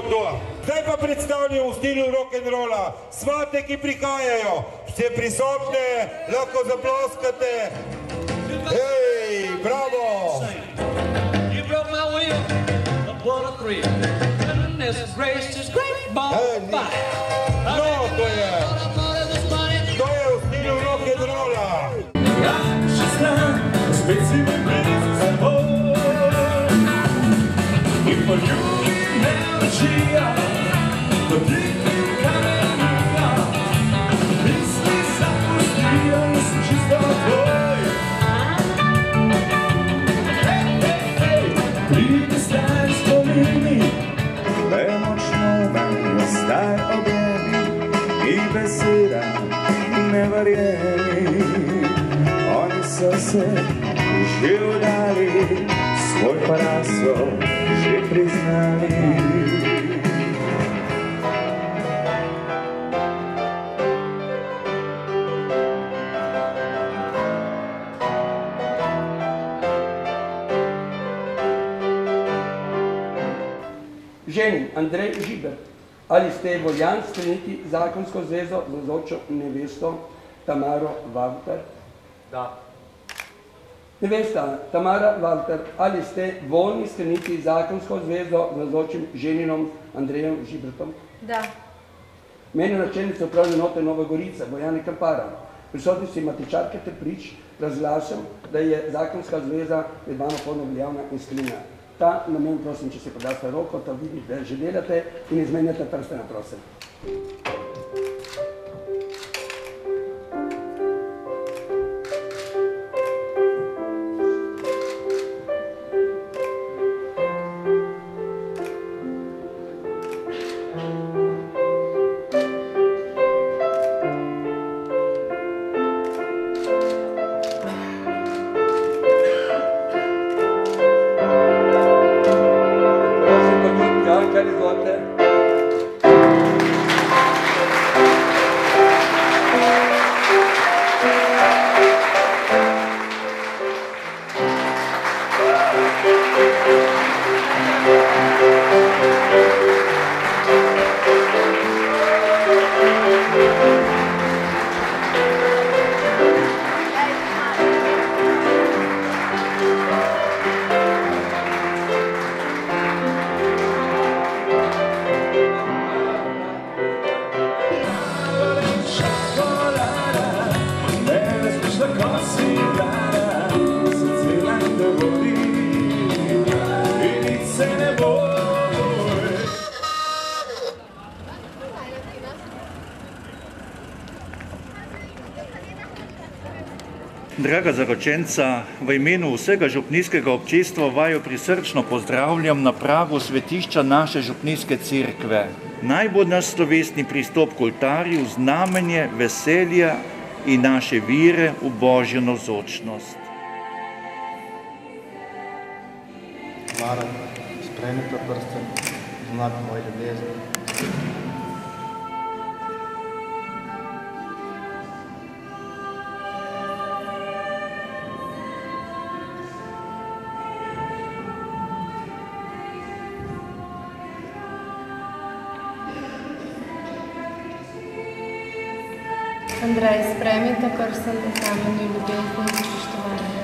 kdo. Zdaj pa predstavljam v stilu rock'n'rolla svate, ki prihajajo. Vse prisotne, lahko zaploskate. Hej, bravo! You broke my will, what a thrill. Goodness gracious, great ball fight. No, to je v stilu rock'n'rolla. Jak się znam, spet si me blizu za seboj. I poljubne očija, dotikni kamenika. Misli zapustijo in si čisto tvoj. Pridi stari spomini, nemočno me zdaj objemi. I beseda ne verjemi. Oni so se že vdali, svoj poraz so že priznali. Ženin Andrej Žibert, ali ste voljan skleniti zakonsko zvezo z navzočo nevesto Tamaro Valter? Da. Nevesta Tamara Valter, ali ste voljni skleniti zakonsko zvezo z navzočim ženinom Andrejem Žibertom? Da. Meni načelnica upravne enote Nova Gorica, Bojana Kampara, prisotnosti matičarke ter prič, razglašam, da je zakonska zveza med vama polno veljavna in sklenjena. Ta namen, prosim, če se podate roko, da vidite, že delate in izmenjate prstena, prosim. Draga zaročenca, v imenu vsega župnijskega občestva vaju prisrčno pozdravljam na pragu svetišča naše župnijske cerkve. Naj bo naš slovesni pristop k oltarju znamenje veselja in naše vire v Božjo navzočnost. Mara, sprejmite prsten, znak moje ljubezni. Andrej, sprejmite prsten v znamenju ljubezni in spoštovanja.